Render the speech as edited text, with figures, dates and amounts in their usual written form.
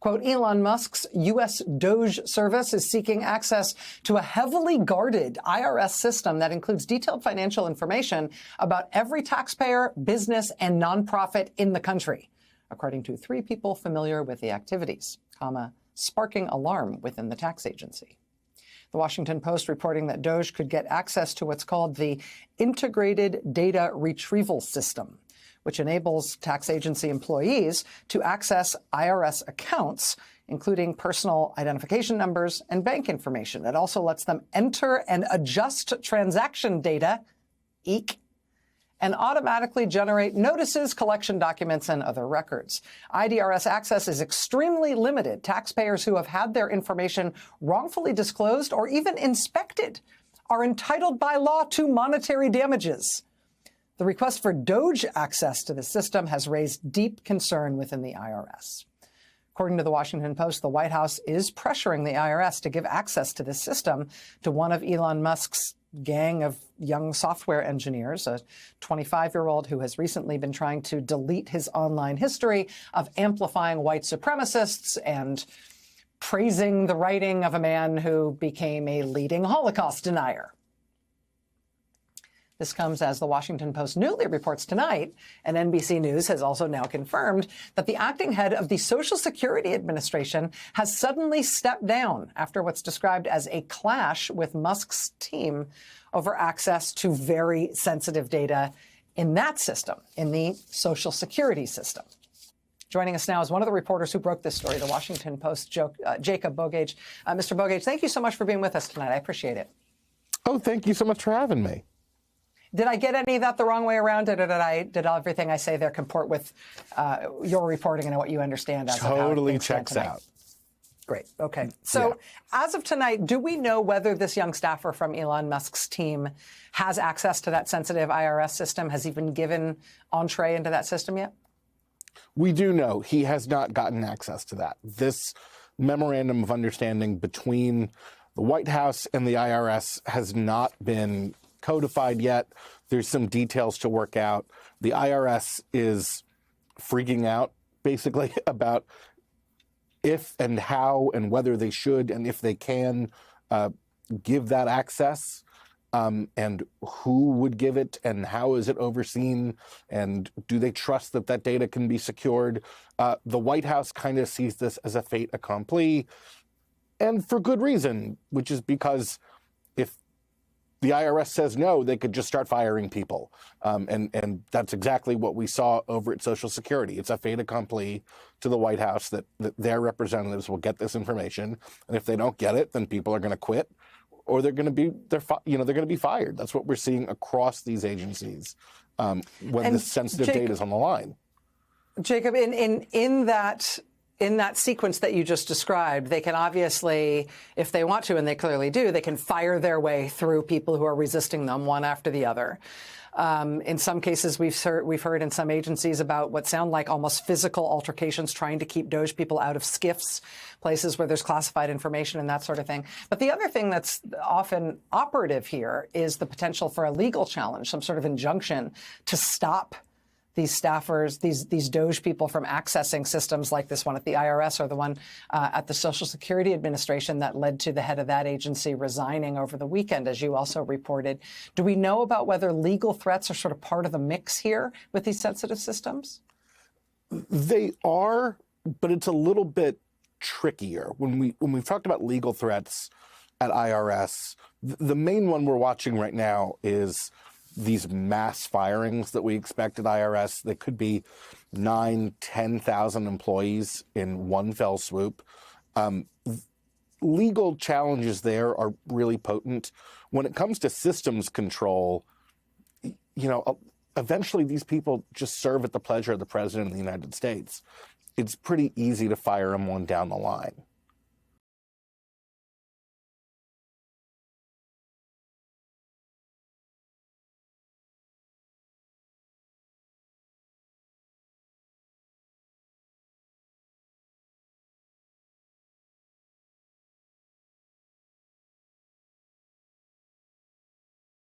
Quote, Elon Musk's U.S. Doge service is seeking access to a heavily guarded IRS system that includes detailed financial information about every taxpayer, business, and nonprofit in the country, according to 3 people familiar with the activities, sparking alarm within the tax agency. The Washington Post reporting that Doge could get access to what's called the Integrated Data Retrieval System, which enables tax agency employees to access IRS accounts, including personal identification numbers and bank information. It also lets them enter and adjust transaction data, eek, and automatically generate notices, collection documents, and other records. IDRS access is extremely limited. Taxpayers who have had their information wrongfully disclosed or even inspected are entitled by law to monetary damages. The request for Doge access to the system has raised deep concern within the IRS. According to the Washington Post, the White House is pressuring the IRS to give access to this system to one of Elon Musk's gang of young software engineers, a 25-year-old who has recently been trying to delete his online history of amplifying white supremacists and praising the writing of a man who became a leading Holocaust denier. This comes as the Washington Post newly reports tonight, and NBC News has also now confirmed that the acting head of the Social Security Administration has suddenly stepped down after what's described as a clash with Musk's team over access to very sensitive data in that system, in the Social Security system. Joining us now is one of the reporters who broke this story, the Washington Post, Jacob Bogage. Mr. Bogage, thank you so much for being with us tonight. I appreciate it. Oh, thank you so much for having me. Did I get any of that the wrong way around, or did everything I say there comport with your reporting and what you understand as totally checks out? Great. Okay. So as of tonight, do we know whether this young staffer from Elon Musk's team has access to that sensitive IRS system? Has he been given entree into that system yet? We do know he has not gotten access to that. This memorandum of understanding between the White House and the IRS has not been codified yet. There's some details to work out. The IRS is freaking out, basically, about if and how and whether they should and if they can give that access, and who would give it and how is it overseen, and do they trust that that data can be secured. The White House kind of sees this as a fait accompli, and for good reason, which is because if the IRS says no, they could just start firing people. And that's exactly what we saw over at Social Security. It's a fait accompli to the White House that their representatives will get this information. And if they don't get it, then people are going to quit, or they're going to be fired. That's what we're seeing across these agencies when this sensitive data is on the line. Jacob, in that sequence that you just described, they can obviously, if they want to, and they clearly do, they can fire their way through people who are resisting them one after the other. In some cases, we've heard in some agencies about what sound like almost physical altercations trying to keep Doge people out of SCIFs, places where there's classified information and that sort of thing. But the other thing that's often operative here is the potential for a legal challenge, some sort of injunction to stop these staffers, these Doge people from accessing systems like this one at the IRS or the one at the Social Security Administration that led to the head of that agency resigning over the weekend, as you also reported. Do we know about whether legal threats are sort of part of the mix here with these sensitive systems? They are, but it's a little bit trickier. When we've talked about legal threats at IRS, the main one we're watching right now is these mass firings that we expect at IRS. They could be 9,000, 10,000 employees in one fell swoop. Legal challenges there are really potent. When it comes to systems control, eventually these people just serve at the pleasure of the President of the United States. It's pretty easy to fire them one down the line.